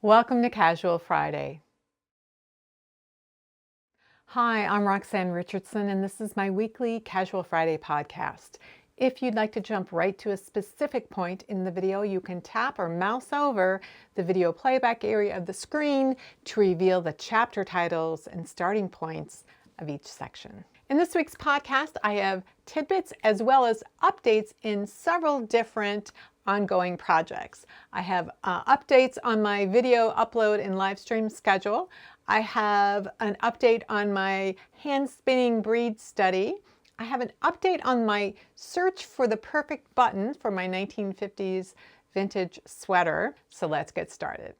Welcome to Casual Friday. Hi, I'm Roxanne Richardson, and this is my weekly Casual Friday podcast. If you'd like to jump right to a specific point in the video, you can tap or mouse over the video playback area of the screen to reveal the chapter titles and starting points of each section. In this week's podcast, I have tidbits as well as updates in several different ongoing projects. I have updates on my video upload and live stream schedule. I have an update on my hand spinning breed study. I have an update on my search for the perfect button for my 1950s vintage sweater. So let's get started.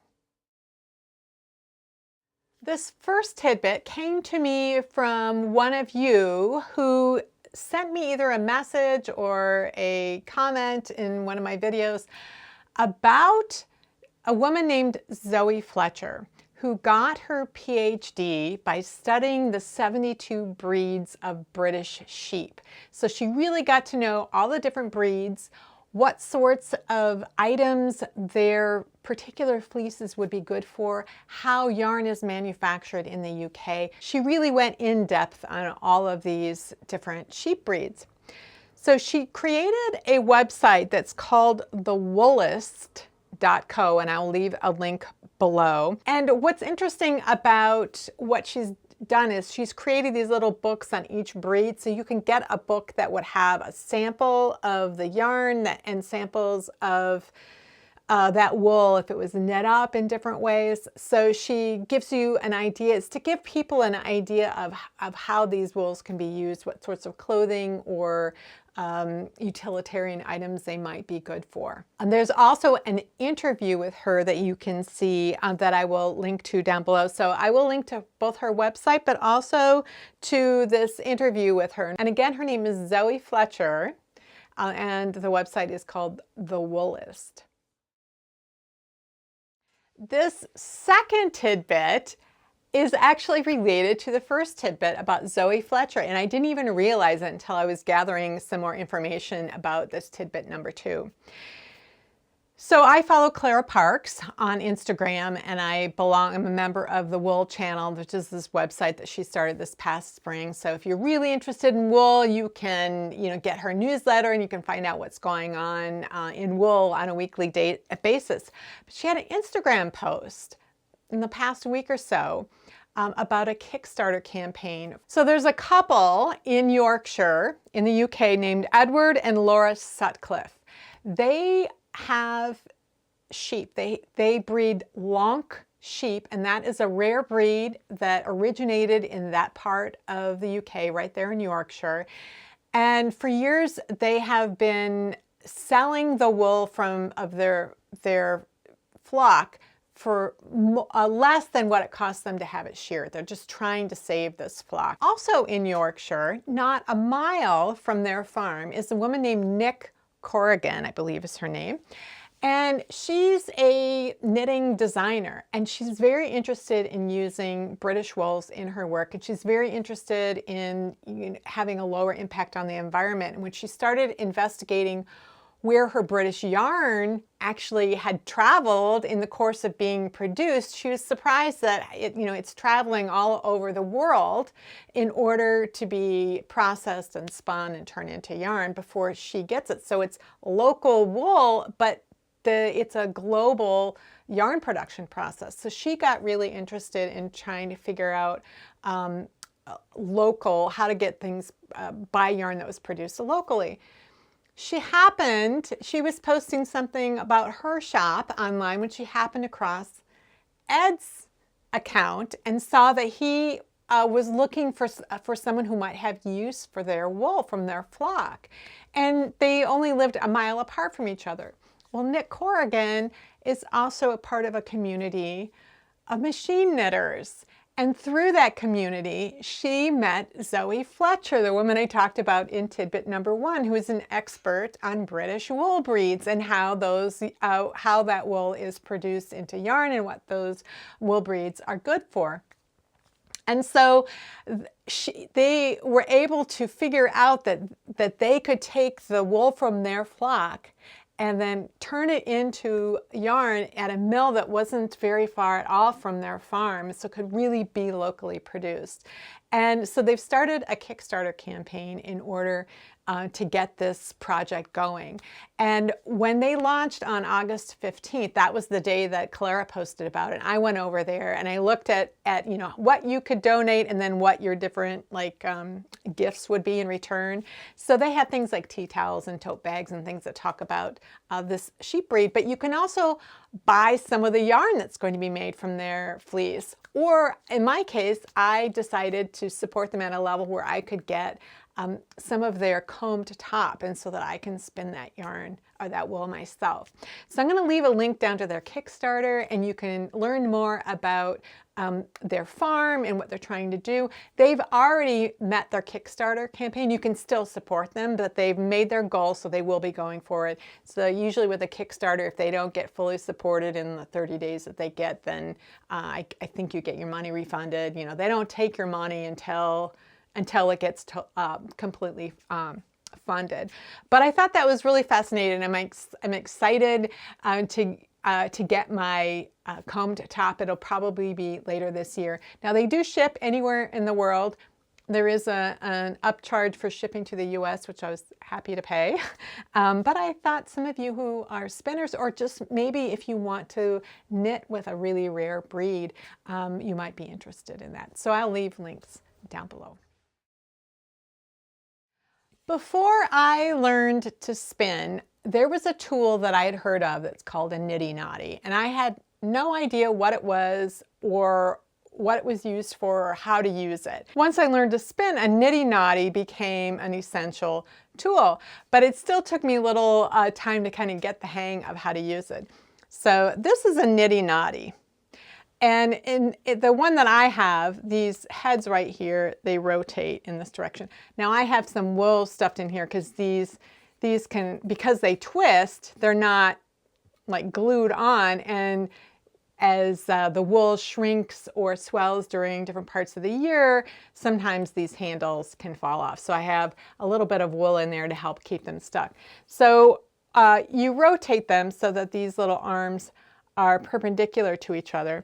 This first tidbit came to me from one of you who sent me either a message or a comment in one of my videos about a woman named Zoe Fletcher who got her PhD by studying the 72 breeds of British sheep. So she really got to know all the different breeds, what sorts of items their particular fleeces would be good for, how yarn is manufactured in the UK. She really went in depth on all of these different sheep breeds. So she created a website that's called the Woolist.co, and I'll leave a link below. And what's interesting about what she's done is she's created these little books on each breed, so you can get a book that would have a sample of the yarn and samples of that wool if it was knit up in different ways. So she gives you an idea. It's to give people an idea of how these wools can be used, what sorts of clothing or utilitarian items they might be good for. And there's also an interview with her that you can see that I will link to down below. So I will link to both her website, but also to this interview with her. And again, her name is Zoe Fletcher, and the website is called The Woolist. This second tidbit is actually related to the first tidbit about Zoe Fletcher, and I didn't even realize it until I was gathering some more information about this tidbit number 2. So I follow Clara Parks on Instagram, and I'm a member of the Wool channel, which is this website that she started this past spring. So if you're really interested in wool, you can get her newsletter and you can find out what's going on in wool on a weekly basis. But she had an Instagram post in the past week or so about a Kickstarter campaign. So there's a couple in Yorkshire in the UK named Edward and Laura Sutcliffe. They have sheep. They breed Lonk sheep, and that is a rare breed that originated in that part of the UK, right there in Yorkshire. And for years, they have been selling the wool of their flock for less than what it costs them to have it sheared. They're just trying to save this flock. Also in Yorkshire, not a mile from their farm, is a woman named Nick Corrigan, I believe is her name. And she's a knitting designer, and she's very interested in using British wools in her work, and she's very interested in having a lower impact on the environment. And when she started investigating where her British yarn actually had traveled in the course of being produced, she was surprised that it's traveling all over the world in order to be processed and spun and turned into yarn before she gets it. So it's local wool, but it's a global yarn production process. So she got really interested in trying to figure out how to get things, buy yarn that was produced locally. She was posting something about her shop online when she happened across Ed's account and saw that he was looking for someone who might have use for their wool from their flock. And they only lived a mile apart from each other. Well, Nick Corrigan is also a part of a community of machine knitters. And through that community, she met Zoe Fletcher, the woman I talked about in tidbit number 1, who is an expert on British wool breeds and how that wool is produced into yarn and what those wool breeds are good for. And so they were able to figure out that they could take the wool from their flock and then turn it into yarn at a mill that wasn't very far at all from their farm, so it could really be locally produced. And so they've started a Kickstarter campaign in order to get this project going. And when they launched on August 15th, that was the day that Clara posted about it. I went over there and I looked at you know, what you could donate and then what your different like gifts would be in return. So they had things like tea towels and tote bags and things that talk about this sheep breed, but you can also buy some of the yarn that's going to be made from their fleece. Or in my case, I decided to support them at a level where I could get some of their combed top, and so that I can spin that yarn or that wool myself. So I'm going to leave a link down to their Kickstarter, and you can learn more about their farm and what they're trying to do. They've already met their Kickstarter campaign. You can still support them, but they've made their goal, so they will be going for it. So usually with a Kickstarter, if they don't get fully supported in the 30 days that they get, then I think you get your money refunded. You know, they don't take your money until it gets completely funded. But I thought that was really fascinating. I'm excited to get my combed top. It'll probably be later this year. Now they do ship anywhere in the world. There is an upcharge for shipping to the US, which I was happy to pay. But I thought some of you who are spinners, or just maybe if you want to knit with a really rare breed, you might be interested in that. So I'll leave links down below. Before I learned to spin, there was a tool that I had heard of that's called a Noddy, and I had no idea what it was or what it was used for or how to use it. Once I learned to spin, a Noddy became an essential tool, but it still took me a little time to kind of get the hang of how to use it. So this is a Noddy. And in the one that I have, these heads right here, they rotate in this direction. Now I have some wool stuffed in here because these can, because they twist, they're not like glued on, and as the wool shrinks or swells during different parts of the year, sometimes these handles can fall off. So I have a little bit of wool in there to help keep them stuck. So you rotate them so that these little arms are perpendicular to each other.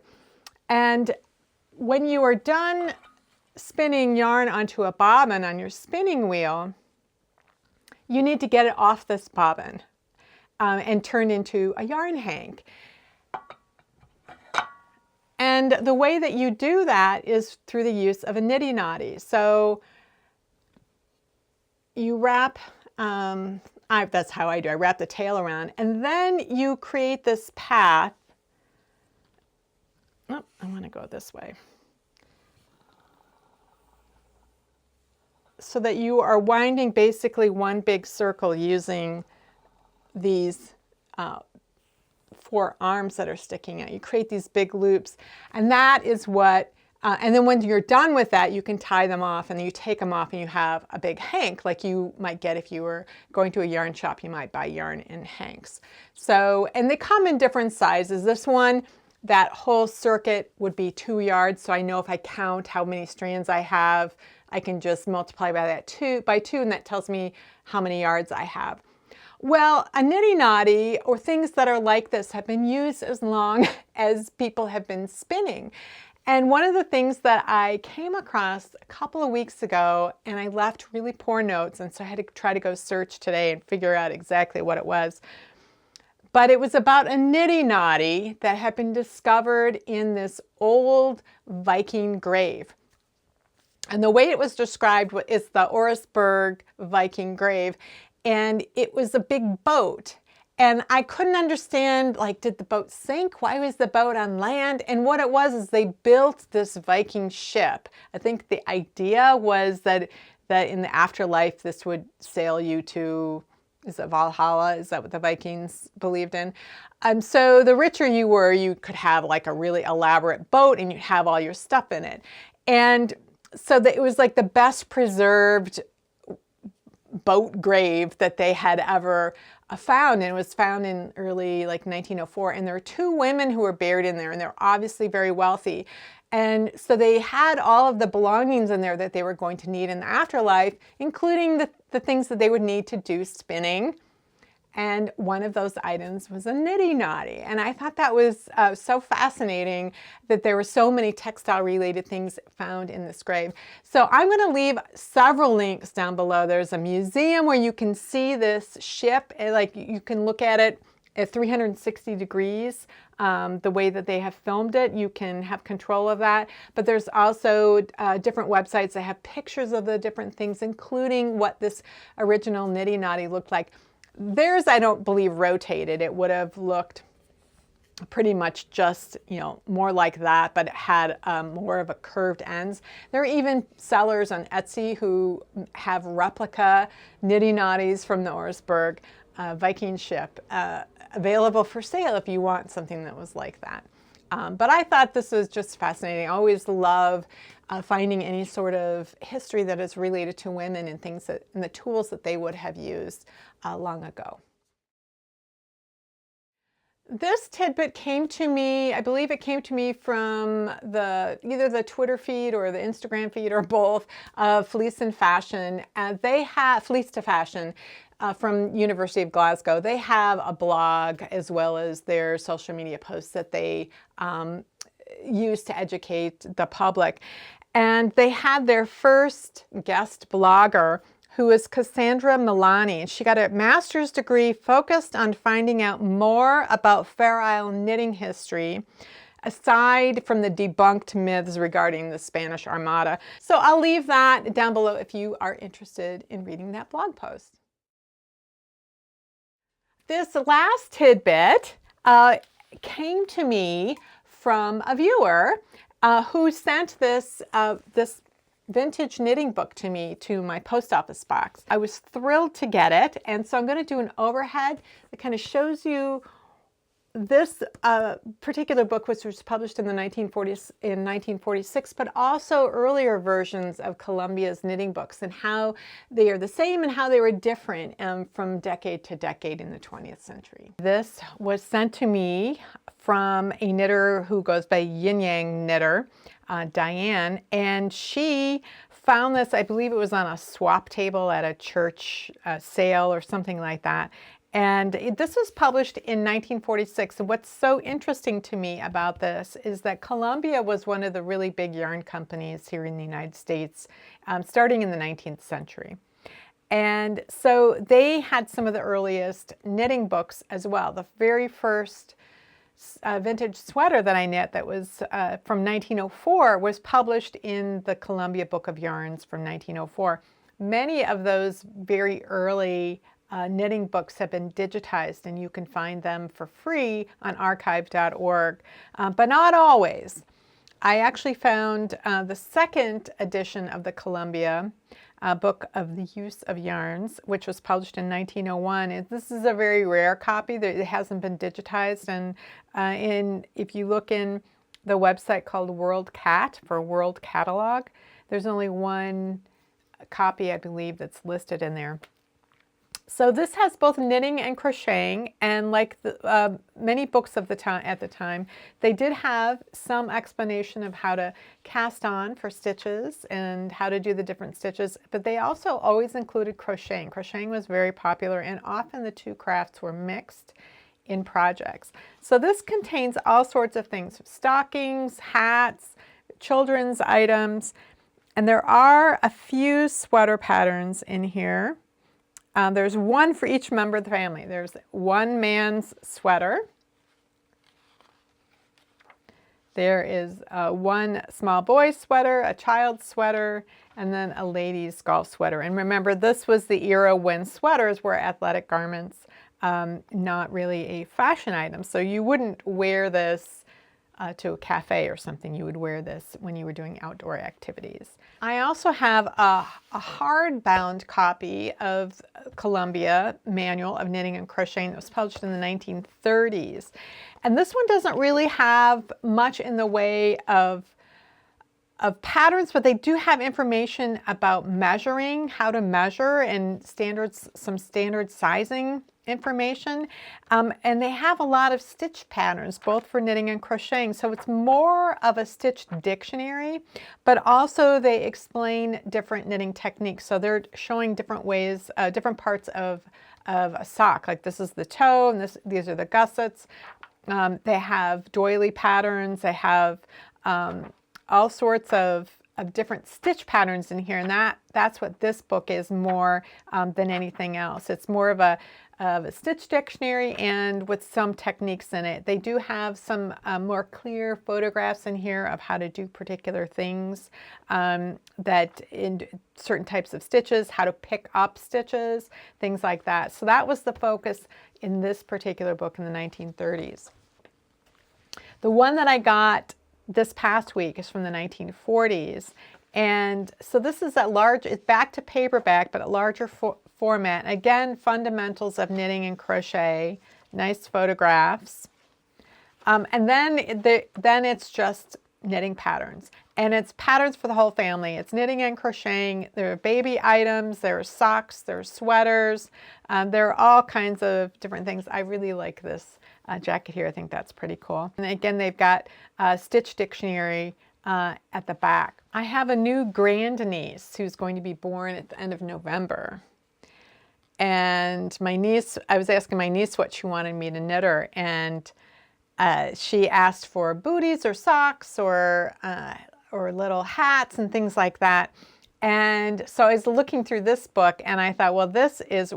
And when you are done spinning yarn onto a bobbin on your spinning wheel, you need to get it off this bobbin and turn into a yarn hank. And the way that you do that is through the use of a Noddy. So you wrap, that's how I do, I wrap the tail around, and then you create this path. Oh, I want to go this way. So that you are winding basically one big circle using these 4 arms that are sticking out. You create these big loops, and that is what, and then when you're done with that, you can tie them off, and then you take them off and you have a big hank like you might get if you were going to a yarn shop. You might buy yarn in hanks. So, and they come in different sizes. This one, that whole circuit would be 2 yards. So I know if I count how many strands I have, I can just multiply by that by 2, and that tells me how many yards I have. Well, a Noddy or things that are like this have been used as long as people have been spinning. And one of the things that I came across a couple of weeks ago, and I left really poor notes, and so I had to try to go search today and figure out exactly what it was. But it was about a Noddy that had been discovered in this old Viking grave. And the way it was described is the Oseberg Viking grave, and it was a big boat. And I couldn't understand, like, did the boat sink? Why was the boat on land? And what it was is they built this Viking ship. I think the idea was that in the afterlife, this would sail you to, is it Valhalla? Is that what the Vikings believed in? So the richer you were, you could have like a really elaborate boat and you'd have all your stuff in it. And so it was like the best preserved boat grave that they had ever found, and it was found in early like 1904. And there were 2 women who were buried in there, and they're obviously very wealthy. And so they had all of the belongings in there that they were going to need in the afterlife, including the things that they would need to do spinning And one of those items was a Niddy Noddy. And I thought that was so fascinating that there were so many textile related things found in this grave. So I'm going to leave several links down below. There's a museum where you can see this ship, and like you can look at it at 360 degrees, the way that they have filmed it. You can have control of that. But there's also different websites that have pictures of the different things, including what this original Niddy Noddy looked like. Theirs, I don't believe, rotated. It would have looked pretty much just, you know, more like that, but it had more of a curved ends. There are even sellers on Etsy who have replica Niddy Noddies from the Oseberg Viking ship available for sale if you want something that was like that. But I thought this was just fascinating. I always love finding any sort of history that is related to women and things that, and the tools that they would have used long ago. This tidbit came to me, I believe it came to me from either the Twitter feed or the Instagram feed or both of Fleece and Fashion. They have Fleece to Fashion from University of Glasgow. They have a blog as well as their social media posts that they use to educate the public. And they had their first guest blogger, who is Cassandra Milani. She got a master's degree focused on finding out more about Fair Isle knitting history, aside from the debunked myths regarding the Spanish Armada. So I'll leave that down below if you are interested in reading that blog post. This last tidbit came to me from a viewer who sent this vintage knitting book to me to my post office box. I was thrilled to get it, and so I'm going to do an overhead that kind of shows you this particular book, which was published in the 1940s, in 1946, but also earlier versions of Columbia's knitting books and how they are the same and how they were different from decade to decade in the 20th century. This was sent to me from a knitter who goes by Yin Yang Knitter, Diane, and she found this, I believe it was on a swap table at a church sale or something like that. And this was published in 1946. And what's so interesting to me about this is that Columbia was one of the really big yarn companies here in the United States, starting in the 19th century. And so they had some of the earliest knitting books as well. The very first vintage sweater that I knit that was from 1904 was published in the Columbia Book of Yarns from 1904. Many of those very early knitting books have been digitized, and you can find them for free on archive.org, but not always. I actually found the second edition of the Columbia Book of the Use of Yarns, which was published in 1901. And this is a very rare copy. It hasn't been digitized, and if you look in the website called World Cat for World Catalog, there's only one copy, I believe, that's listed in there. So this has both knitting and crocheting, and like many books of the time at the time, they did have some explanation of how to cast on for stitches and how to do the different stitches, but they also always included crocheting. Crocheting was very popular, and often the two crafts were mixed in projects. So this contains all sorts of things: stockings, hats, children's items, and there are a few sweater patterns in here. There's one for each member of the family. There's one man's sweater. There is one small boy's sweater, a child's sweater, and then a lady's golf sweater. And remember, this was the era when sweaters were athletic garments, not really a fashion item. So you wouldn't wear this to a cafe or something. You would wear this when you were doing outdoor activities. I also have a hardbound copy of Columbia Manual of Knitting and Crocheting that was published in the 1930s. And this one doesn't really have much in the way of patterns, but they do have information about measuring, how to measure, and standards, some standard sizing information. And they have a lot of stitch patterns, both for knitting and crocheting. So it's more of a stitch dictionary, but also they explain different knitting techniques. So they're showing different ways, different parts of of a sock. Like this is the toe, and these are the gussets. They have doily patterns. They have all sorts of different stitch patterns in here, and that's what this book is more than anything else. It's more of a stitch dictionary and with some techniques in it. They do have some more clear photographs in here of how to do particular things, that in certain types of stitches, how to pick up stitches, things like that. So that was the focus in this particular book in the 1930s. The one that I got this past week is from the 1940s. And so this is it's back to paperback, but a larger format. Again, fundamentals of knitting and crochet, nice photographs. And then it's just knitting patterns. And it's patterns for the whole family. It's knitting and crocheting. There are baby items, there are socks, there are sweaters. There are all kinds of different things. I really like this jacket here. I think that's pretty cool. And again, they've got a stitch dictionary at the back. I have a new grandniece who's going to be born at the end of November. And my niece, I was asking my niece what she wanted me to knit her, and she asked for booties or socks or little hats and things like that. And so I was looking through this book, and I thought, well, this is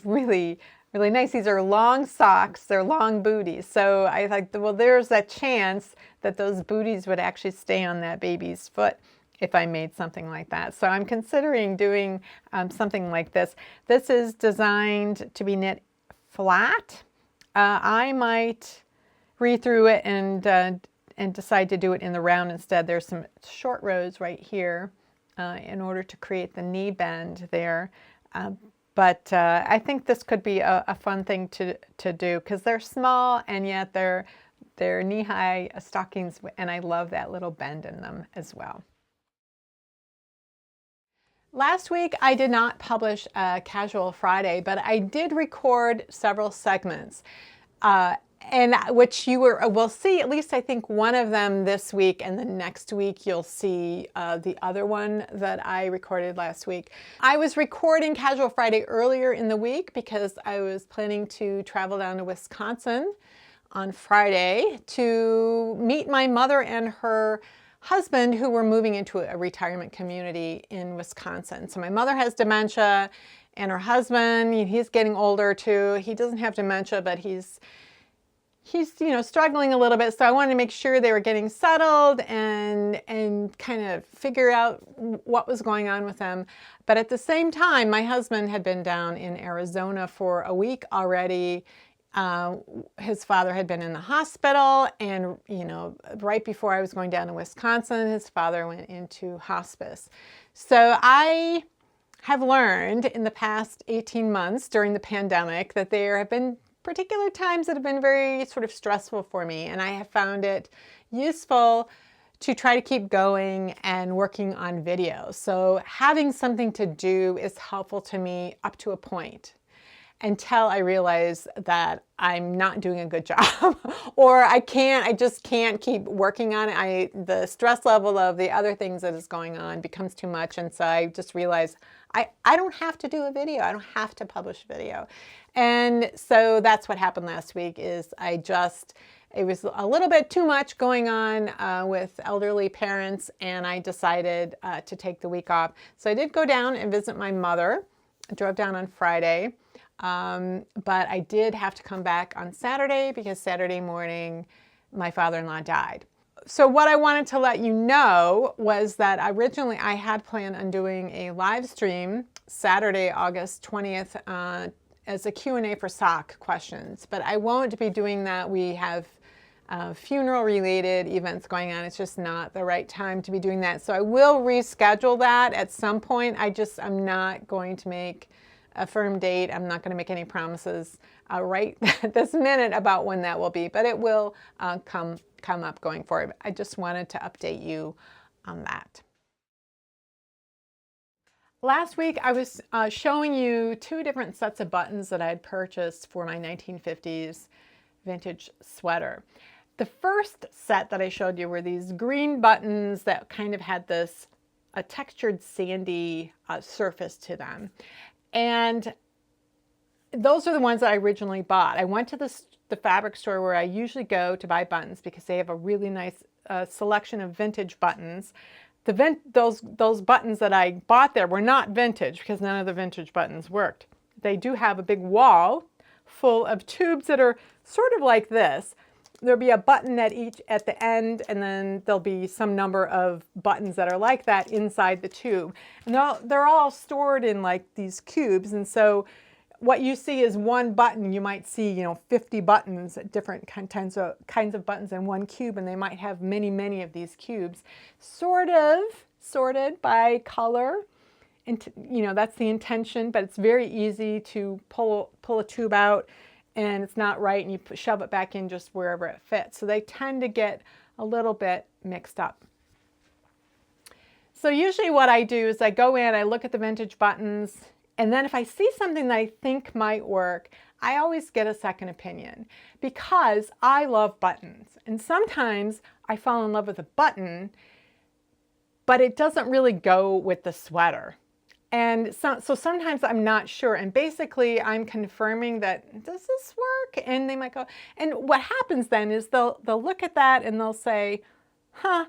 really, really nice. These are long socks, they're long booties. So I thought, well, there's a chance that those booties would actually stay on that baby's foot if I made something like that. So I'm considering doing something like this. This is designed to be knit flat. I might read through it and decide to do it in the round instead. There's some short rows right here in order to create the knee bend there. But I think this could be a fun thing to do because they're small and yet they're knee-high stockings, and I love that little bend in them as well. Last week I did not publish a Casual Friday, but I did record several segments. And which you will see, at least I think one of them this week, and the next week you'll see the other one that I recorded last week. I was recording Casual Friday earlier in the week because I was planning to travel down to Wisconsin on Friday to meet my mother and her husband, who were moving into a retirement community in Wisconsin. So my mother has dementia, and her husband, he's getting older too. He doesn't have dementia, but he's struggling a little bit, so I wanted to make sure they were getting settled and kind of figure out what was going on with them. But at the same time, my husband had been down in Arizona for a week already. His father had been in the hospital, and right before I was going down to Wisconsin, his father went into hospice. So I have learned in the past 18 months during the pandemic that there have been particular times that have been very sort of stressful for me, and I have found it useful to try to keep going and working on videos. So having something to do is helpful to me up to a point, until I realize that I'm not doing a good job or I just can't keep working on it. The stress level of the other things that is going on becomes too much, and so I just realize I don't have to do a video. I don't have to publish a video. And so that's what happened last week. It was a little bit too much going on with elderly parents, and I decided to take the week off. So I did go down and visit my mother. I drove down on Friday. But I did have to come back on Saturday because Saturday morning my father-in-law died. So what I wanted to let you know was that originally I had planned on doing a live stream Saturday, August 20th as a Q&A for sock questions, but I won't be doing that. We have funeral-related events going on. It's just not the right time to be doing that. So I will reschedule that at some point. I'm not going to make a firm date. I'm not going to make any promises right this minute about when that will be, but it will come up going forward. I just wanted to update you on that. Last week I was showing you two different sets of buttons that I had purchased for my 1950s vintage sweater. The first set that I showed you were these green buttons that kind of had this a textured sandy surface to them. And those are the ones that I originally bought. I went to the fabric store where I usually go to buy buttons because they have a really nice selection of vintage buttons. Those buttons that I bought there were not vintage because none of the vintage buttons worked. They do have a big wall full of tubes that are sort of like this. There'll be a button at the end, and then there'll be some number of buttons that are like that inside the tube. And they're all stored in like these cubes, and so what you see is one button. You might see, 50 buttons, different kinds of buttons in one cube, and they might have many, many of these cubes, sort of sorted by color. And that's the intention, but it's very easy to pull a tube out and it's not right, and you shove it back in just wherever it fits. So they tend to get a little bit mixed up. So usually what I do is I go in, I look at the vintage buttons, and then if I see something that I think might work, I always get a second opinion because I love buttons. And sometimes I fall in love with a button, but it doesn't really go with the sweater. And so sometimes I'm not sure, and basically I'm confirming that, does this work? And they might go, and what happens then is they'll look at that and they'll say, let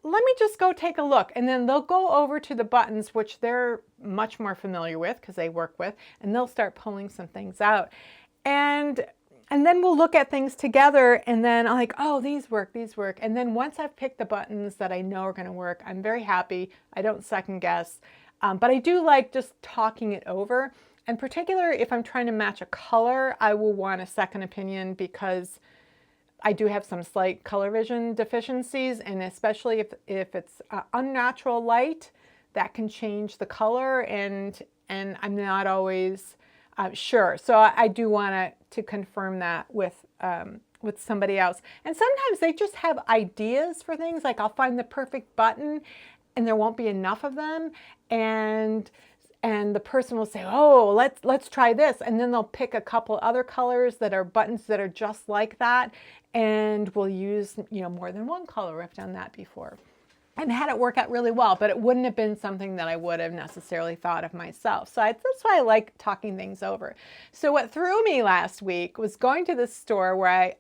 me just go take a look. And then they'll go over to the buttons, which they're much more familiar with because they work with, and they'll start pulling some things out. And then we'll look at things together, and then I'm like, oh, these work. And then once I've picked the buttons that I know are going to work, I'm very happy. I don't second guess. But I do like just talking it over. In particular, if I'm trying to match a color, I will want a second opinion because I do have some slight color vision deficiencies, and especially if it's unnatural light, that can change the color, and I'm not always sure. So I do want to confirm that with somebody else. And sometimes they just have ideas for things, like I'll find the perfect button and there won't be enough of them, and the person will say, oh, let's try this, and then they'll pick a couple other colors that are buttons that are just like that, and we'll use more than one color. I've done that before and had it work out really well, but it wouldn't have been something that I would have necessarily thought of myself. So that's why I like talking things over. So what threw me last week was going to this store where I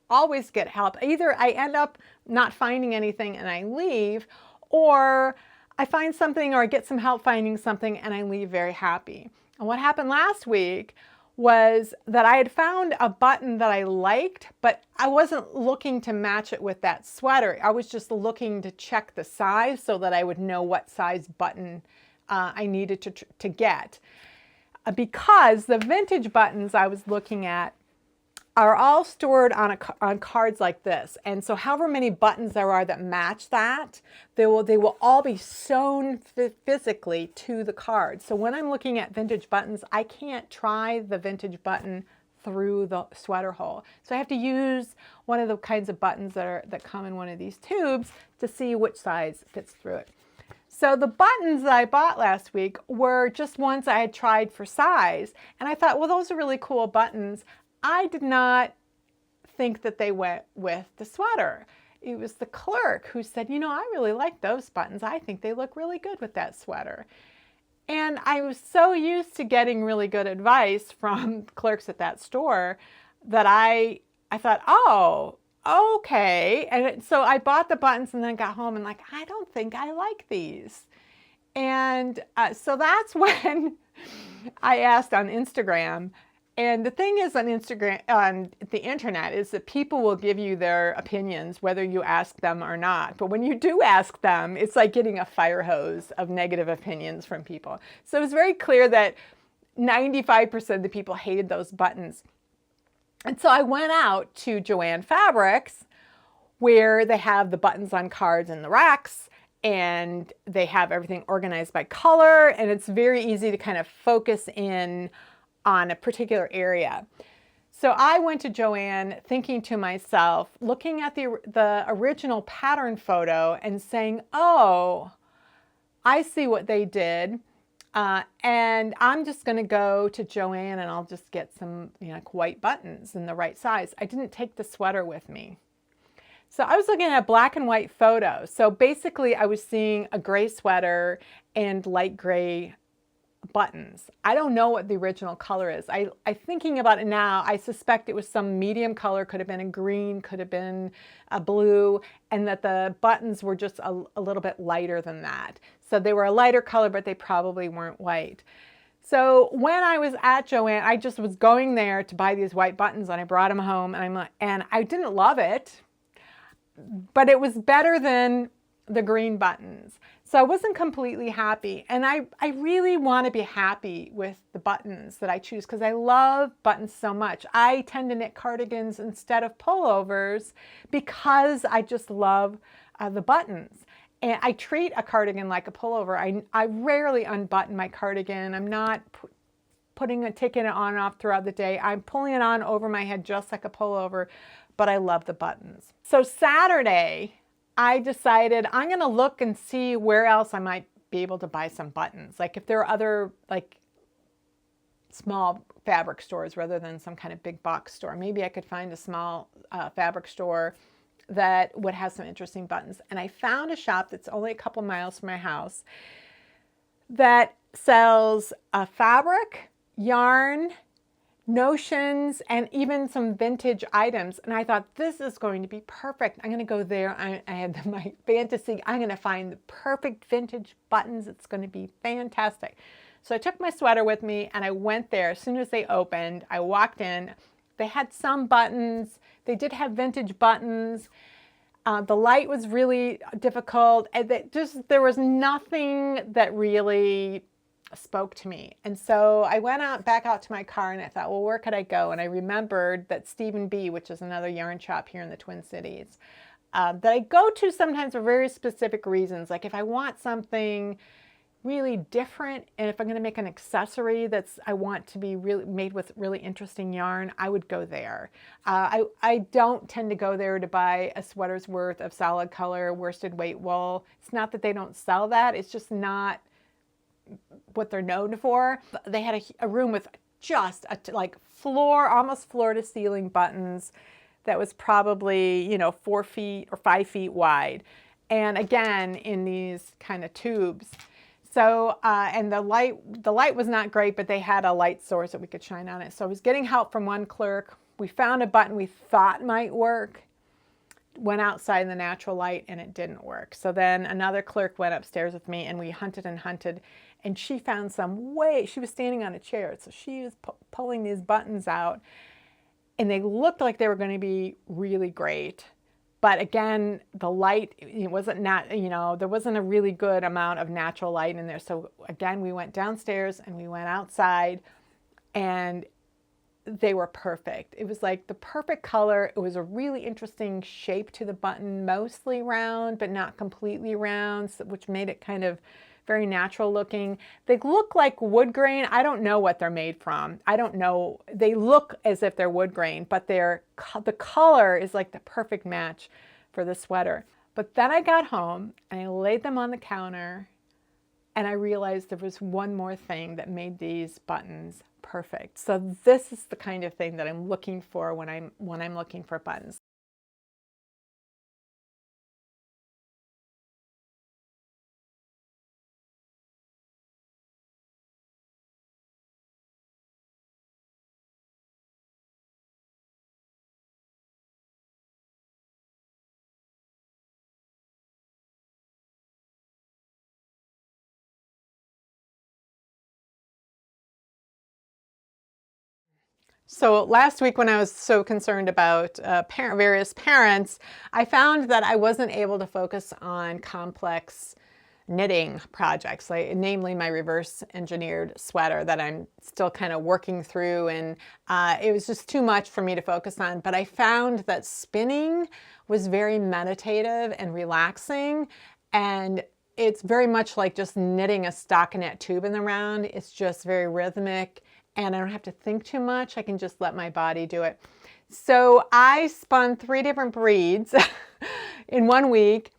always get help. Either I end up not finding anything and I leave, or I find something or I get some help finding something and I leave very happy. And what happened last week was that I had found a button that I liked, but I wasn't looking to match it with that sweater. I was just looking to check the size so that I would know what size button I needed to get. Because the vintage buttons I was looking at are all stored on cards like this. And so however many buttons there are that match that, they will all be sewn physically to the card. So when I'm looking at vintage buttons, I can't try the vintage button through the sweater hole. So I have to use one of the kinds of buttons that come in one of these tubes to see which size fits through it. So the buttons that I bought last week were just ones I had tried for size. And I thought, well, those are really cool buttons. I did not think that they went with the sweater. It was the clerk who said, I really like those buttons. I think they look really good with that sweater. And I was so used to getting really good advice from clerks at that store that I thought, oh, okay. And so I bought the buttons and then got home and I don't think I like these. And so that's when I asked on Instagram. And the thing is on the internet is that people will give you their opinions whether you ask them or not. But when you do ask them, it's like getting a fire hose of negative opinions from people. So it was very clear that 95% of the people hated those buttons. And so I went out to Joann Fabrics, where they have the buttons on cards in the racks, and they have everything organized by color, and it's very easy to kind of focus in on a particular area. So I went to Joann thinking to myself, looking at the original pattern photo and saying, oh, I see what they did. And I'm just going to go to Joann and I'll just get some white buttons in the right size. I didn't take the sweater with me. So I was looking at a black and white photo. So basically I was seeing a gray sweater and light gray buttons. I don't know what the original color is. I thinking about it now, I suspect it was some medium color, could have been a green, could have been a blue, and that the buttons were just a little bit lighter than that. So they were a lighter color, but they probably weren't white. So when I was at Joann, I just was going there to buy these white buttons, and I brought them home, and I didn't love it, but it was better than the green buttons. So I wasn't completely happy, and I really want to be happy with the buttons that I choose because I love buttons so much. I tend to knit cardigans instead of pullovers because I just love the buttons. And I treat a cardigan like a pullover. I rarely unbutton my cardigan. I'm not taking it on and off throughout the day. I'm pulling it on over my head just like a pullover, but I love the buttons. So Saturday, I decided I'm going to look and see where else I might be able to buy some buttons. Like if there are other like small fabric stores rather than some kind of big box store. Maybe I could find a small fabric store that would have some interesting buttons. And I found a shop that's only a couple miles from my house that sells fabric, yarn, notions, and even some vintage items. And I thought, this is going to be perfect. I'm going to go there. I had my fantasy. I'm going to find the perfect vintage buttons. It's going to be fantastic. So I took my sweater with me and I went there. As soon as they opened, I walked in. They had some buttons. They did have vintage buttons. The light was really difficult. And there was nothing that really spoke to me. And so I went back out to my car and I thought, well, where could I go? And I remembered that Stephen B., which is another yarn shop here in the Twin Cities, that I go to sometimes for very specific reasons. Like if I want something really different, and if I'm going to make an accessory I want to be really made with really interesting yarn, I would go there. I don't tend to go there to buy a sweater's worth of solid color worsted weight wool. It's not that they don't sell that, it's just not what they're known for. They had a room with just like almost floor to ceiling buttons that was probably 4 feet or 5 feet wide, and again in these kind of tubes. So and the light was not great, but they had a light source that we could shine on it. So I was getting help from one clerk. We found a button we thought might work, went outside in the natural light, and it didn't work. So then another clerk went upstairs with me, and we hunted and hunted, and she found she was standing on a chair, so she was pulling these buttons out, and they looked like they were going to be really great. But again, the light, there wasn't a really good amount of natural light in there. So again, we went downstairs and we went outside, and they were perfect. It was like the perfect color. It was a really interesting shape to the button, mostly round, but not completely round, which made it kind of very natural looking. They look like wood grain. I don't know what they're made from. I don't know. They look as if they're wood grain, but the color is like the perfect match for the sweater. But then I got home and I laid them on the counter, and I realized there was one more thing that made these buttons perfect. So this is the kind of thing that I'm looking for when I'm looking for buttons. So last week when I was so concerned about various parents, I found that I wasn't able to focus on complex knitting projects, namely my reverse engineered sweater that I'm still kind of working through, and it was just too much for me to focus on. But I found that spinning was very meditative and relaxing, and it's very much like just knitting a stockinette tube in the round. It's just very rhythmic, and I don't have to think too much. I can just let my body do it. So I spun 3 different breeds in 1 week.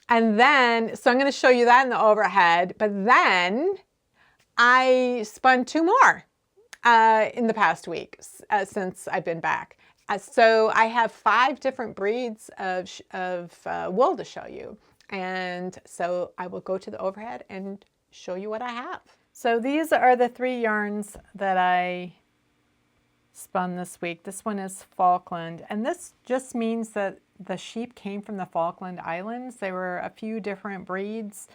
And then, so I'm going to show you that in the overhead, but then I spun 2 more in the past week since I've been back. So I have 5 different breeds of wool to show you. And so I will go to the overhead and show you what I have. So these are the 3 yarns that I spun this week. This one is Falkland, and this just means that the sheep came from the Falkland Islands. There were a few different breeds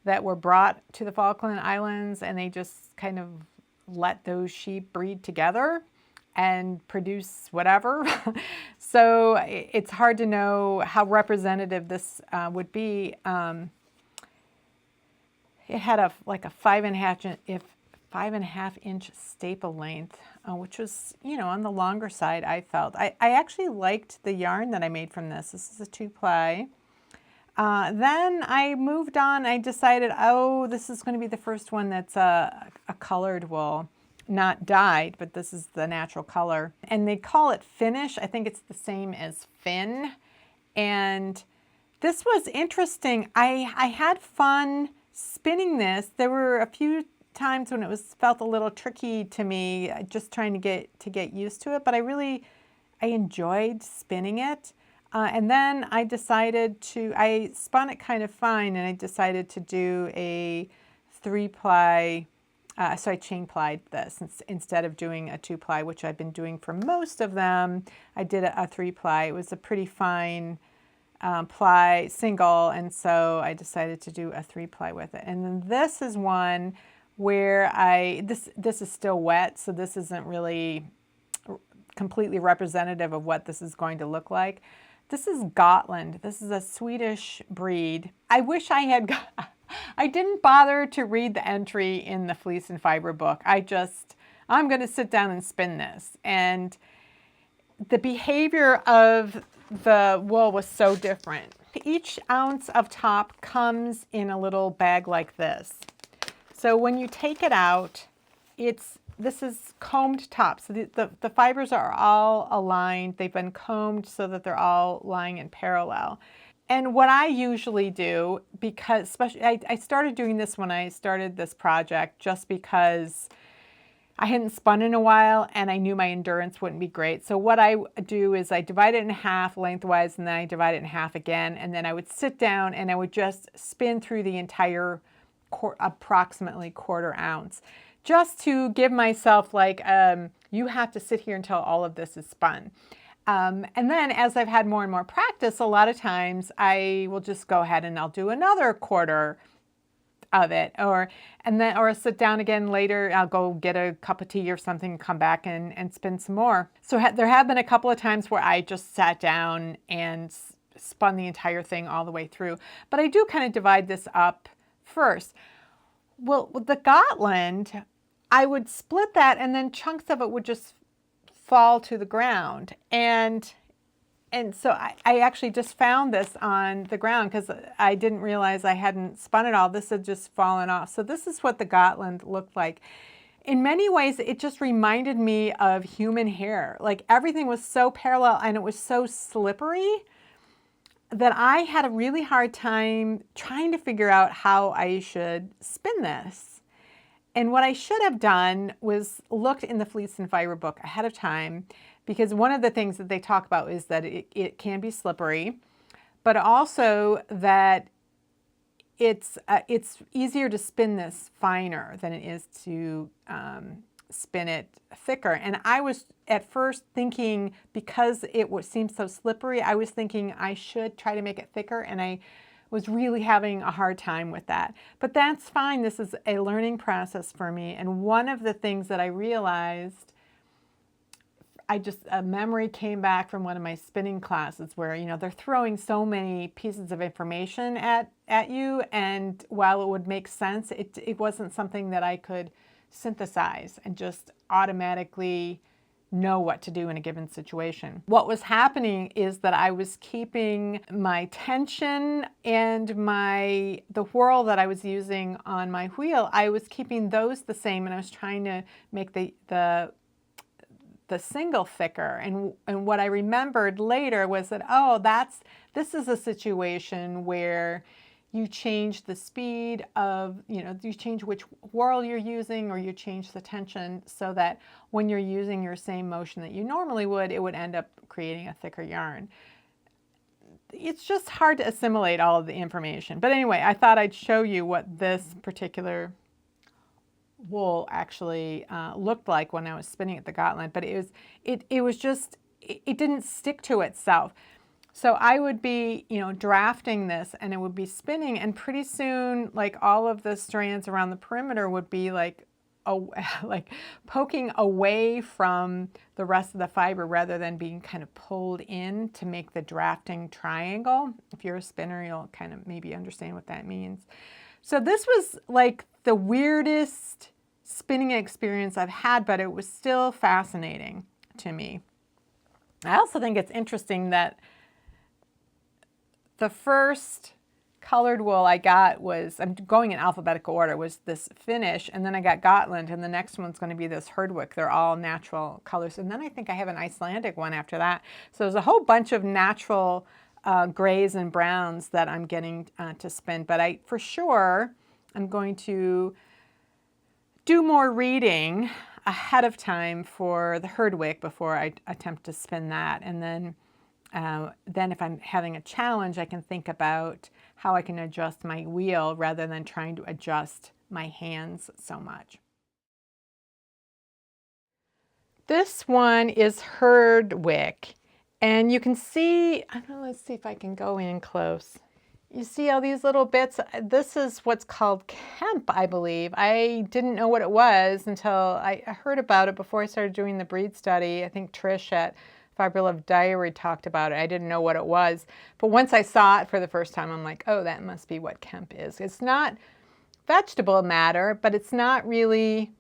that were brought to the Falkland Islands, and they just kind of let those sheep breed together and produce whatever. So it's hard to know how representative this would be. It had like a 5.5 inch staple length, which was, on the longer side, I felt. I actually liked the yarn that I made from this. This is a 2-ply. Then I moved on. I decided, this is going to be the first one that's a colored wool, not dyed, but this is the natural color. And they call it Finnish. I think it's the same as Finn. And this was interesting. I had fun spinning this. There were a few times when it felt a little tricky to me, just trying to get used to it, but I enjoyed spinning it. And then I spun it kind of fine, and I decided to do a 3-ply, so I chain plied this instead of doing a 2-ply, which I've been doing for most of them. I did a 3-ply. It was a pretty fine ply single, and so I decided to do a 3-ply with it. And then this is one where this is still wet, so this isn't really completely representative of what this is going to look like. This is Gotland. This is a Swedish breed. I wish I didn't bother to read the entry in the Fleece and Fiber book. I'm going to sit down and spin this. And the behavior of the wool was so different. Each ounce of top comes in a little bag like this. So when you take it out, this is combed top. So the fibers are all aligned. They've been combed so that they're all lying in parallel. And what I usually do, because especially I started doing this when I started this project, just because I hadn't spun in a while and I knew my endurance wouldn't be great. So what I do is I divide it in half lengthwise, and then I divide it in half again, and then I would sit down and I would just spin through the entire approximately 1/4 ounce, just to give myself you have to sit here until all of this is spun. And then as I've had more and more practice, a lot of times I will just go ahead and I'll do another 1/4 of it, or sit down again later. I'll go get a cup of tea or something, come back and spin some more. So there have been a couple of times where I just sat down and spun the entire thing all the way through. But I do kind of divide this up first. Well, with the Gotland, I would split that, and then chunks of it would just fall to the ground. And so I actually just found this on the ground because I didn't realize I hadn't spun it all. This had just fallen off. So this is what the Gotland looked like. In many ways, it just reminded me of human hair. Like, everything was so parallel and it was so slippery that I had a really hard time trying to figure out how I should spin this. And what I should have done was looked in the Fleece and Fiber book ahead of time, because one of the things that they talk about is that it can be slippery, but also that it's easier to spin this finer than it is to spin it thicker. And I was at first thinking, because it seemed so slippery, I was thinking I should try to make it thicker, and I was really having a hard time with that. But that's fine. This is a learning process for me. And one of the things that I realized, a memory came back from one of my spinning classes where, they're throwing so many pieces of information at you, and while it would make sense, it wasn't something that I could synthesize and just automatically know what to do in a given situation. What was happening is that I was keeping my tension and the whirl that I was using on my wheel, I was keeping those the same, and I was trying to make the single thicker. And what I remembered later was that, this is a situation where you change the speed of, you change which whirl you're using, or you change the tension so that when you're using your same motion that you normally would, it would end up creating a thicker yarn. It's just hard to assimilate all of the information. But anyway, I thought I'd show you what this particular wool actually looked like when I was spinning at the Gotland, but it was just, it didn't stick to itself. So I would be, you know, drafting this and it would be spinning, and pretty soon, like, all of the strands around the perimeter would be like poking away from the rest of the fiber rather than being kind of pulled in to make the drafting triangle. If you're a spinner, you'll kind of maybe understand what that means. So this was like the weirdest spinning experience I've had, but it was still fascinating to me. I also think it's interesting that the first colored wool I got was, I'm going in alphabetical order, was this Finnish, and then I got Gotland, and the next one's going to be this Herdwick. They're all natural colors. And then I think I have an Icelandic one after that. So there's a whole bunch of natural grays and browns that I'm getting to spin. But for sure, I'm going to do more reading ahead of time for the Herdwick before I attempt to spin that. And then if I'm having a challenge, I can think about how I can adjust my wheel rather than trying to adjust my hands so much. This one is Herdwick, and you can see, I don't know, let's see if I can go in close. You see all these little bits? This is what's called hemp, I believe. I didn't know what it was until I heard about it before I started doing the breed study. I think Trish at Fiber Love Diary talked about it. I didn't know what it was. But once I saw it for the first time, I'm like, oh, that must be what hemp is. It's not vegetable matter, but it's not really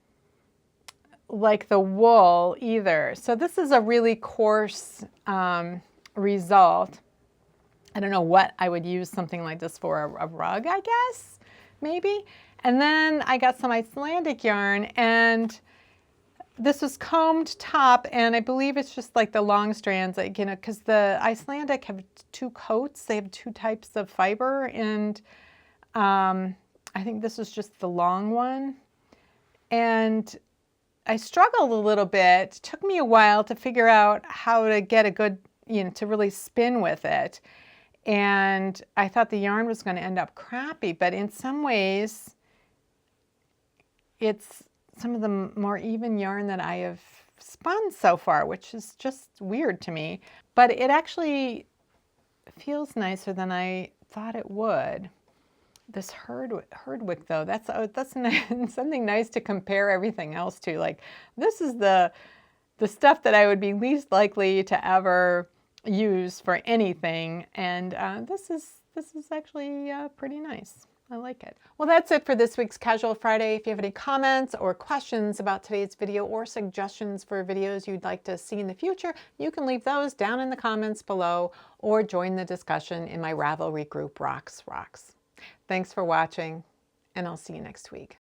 like the wool either. So this is a really coarse result. I don't know what I would use something like this for, a rug, I guess, maybe. And then I got some Icelandic yarn, and this was combed top, and I believe it's just like the long strands, like, you know, because the Icelandic have two coats. They have two types of fiber, and I think this is just the long one. And I struggled a little bit. It took me a while to figure out how to get a good, you know, to really spin with it. And I thought the yarn was going to end up crappy, but in some ways, it's some of the more even yarn that I have spun so far, which is just weird to me. But it actually feels nicer than I thought it would. This Herdwick, though, that's something nice to compare everything else to. Like, this is the stuff that I would be least likely to ever use for anything, and this is actually pretty nice. I like it. Well, that's it for this week's Casual Friday. If you have any comments or questions about today's video or suggestions for videos you'd like to see in the future, you can leave those down in the comments below or join the discussion in my Ravelry group, Rocks. Thanks for watching, and I'll see you next week.